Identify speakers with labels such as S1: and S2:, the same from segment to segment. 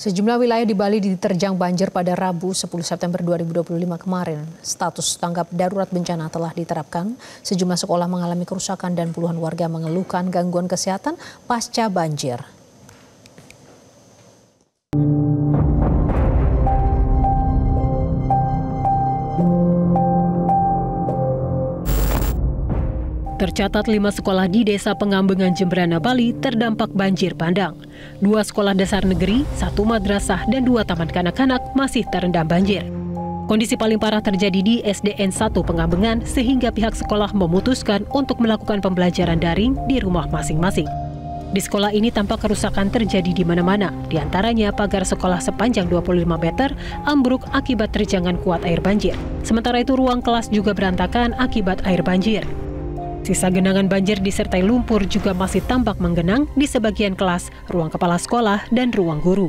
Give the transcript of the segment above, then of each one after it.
S1: Sejumlah wilayah di Bali diterjang banjir pada Rabu 10 September 2025 kemarin. Status tanggap darurat bencana telah diterapkan. Sejumlah sekolah mengalami kerusakan dan puluhan warga mengeluhkan gangguan kesehatan pasca banjir.
S2: Tercatat 5 sekolah di Desa Pengambengan Jembrana, Bali terdampak banjir bandang. 2 sekolah dasar negeri, 1 madrasah, dan 2 taman kanak-kanak masih terendam banjir. Kondisi paling parah terjadi di SDN 1 Pengambengan sehingga pihak sekolah memutuskan untuk melakukan pembelajaran daring di rumah masing-masing. Di sekolah ini tampak kerusakan terjadi di mana-mana, di antaranya pagar sekolah sepanjang 25 meter ambruk akibat terjangan kuat air banjir. Sementara itu ruang kelas juga berantakan akibat air banjir. Sisa genangan banjir disertai lumpur juga masih tampak menggenang di sebagian kelas, ruang kepala sekolah, dan ruang guru.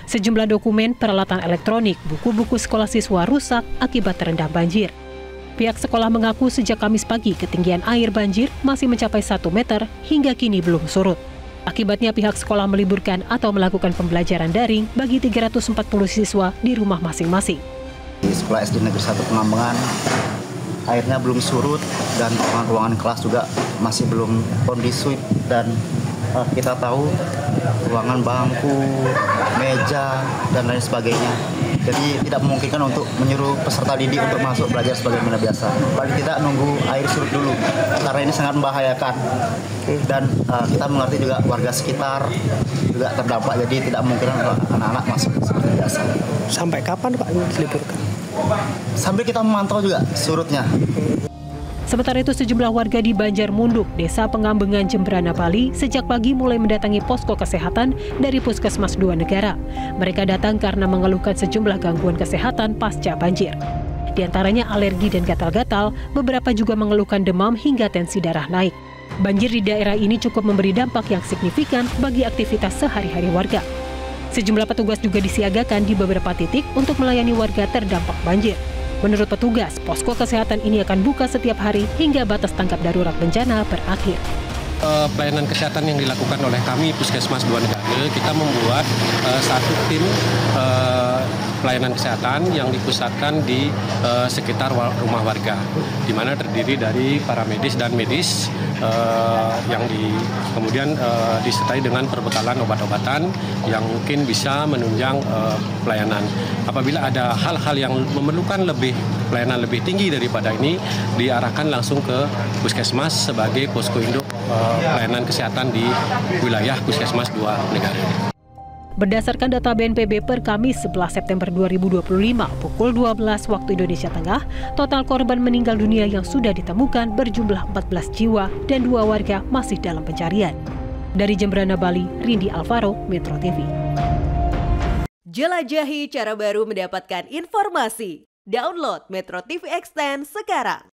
S2: Sejumlah dokumen, peralatan elektronik, buku-buku sekolah siswa rusak akibat terendam banjir. Pihak sekolah mengaku sejak Kamis pagi ketinggian air banjir masih mencapai 1 meter hingga kini belum surut. Akibatnya pihak sekolah meliburkan atau melakukan pembelajaran daring bagi 340 siswa di rumah masing-masing.
S3: Di Sekolah SD Negeri 1 Pengambengan, airnya belum surut dan ruangan kelas juga masih belum kondusif, dan kita tahu ruangan bangku, meja, dan lain sebagainya. Jadi tidak memungkinkan untuk menyuruh peserta didik untuk masuk belajar sebagaimana biasa. Paling tidak nunggu air surut dulu, karena ini sangat membahayakan. Dan kita mengerti juga warga sekitar juga terdampak, jadi tidak memungkinkan untuk anak-anak masuk seperti biasa.
S4: Sampai kapan Pak diliburkan?
S3: Sambil kita memantau juga surutnya.
S2: Sementara itu sejumlah warga di Banjarmunduk, Desa Pengambengan Jembrana, Bali sejak pagi mulai mendatangi posko kesehatan dari Puskesmas 2 Negara. Mereka datang karena mengeluhkan sejumlah gangguan kesehatan pasca banjir. Di antaranya alergi dan gatal-gatal, beberapa juga mengeluhkan demam hingga tensi darah naik. Banjir di daerah ini cukup memberi dampak yang signifikan bagi aktivitas sehari-hari warga. Sejumlah petugas juga disiagakan di beberapa titik untuk melayani warga terdampak banjir. Menurut petugas, posko kesehatan ini akan buka setiap hari hingga batas tanggap darurat bencana berakhir.
S5: Pelayanan kesehatan yang dilakukan oleh kami Puskesmas 2 Negara, kita membuat satu tim pelayanan kesehatan yang dipusatkan di sekitar rumah warga, di mana terdiri dari para medis dan medis yang kemudian disertai dengan perbekalan obat-obatan yang mungkin bisa menunjang pelayanan. Apabila ada hal-hal yang memerlukan pelayanan lebih tinggi daripada ini, diarahkan langsung ke Puskesmas sebagai posko induk pelayanan kesehatan di wilayah Puskesmas 2 Negara.
S2: Berdasarkan data BNPB per Kamis 11 September 2025 pukul 12 waktu Indonesia Tengah, total korban meninggal dunia yang sudah ditemukan berjumlah 14 jiwa dan 2 warga masih dalam pencarian. Dari Jembrana, Bali, Rindi Alvaro, Metro TV.
S6: Jelajahi cara baru mendapatkan informasi. Download Metro TV Extend sekarang.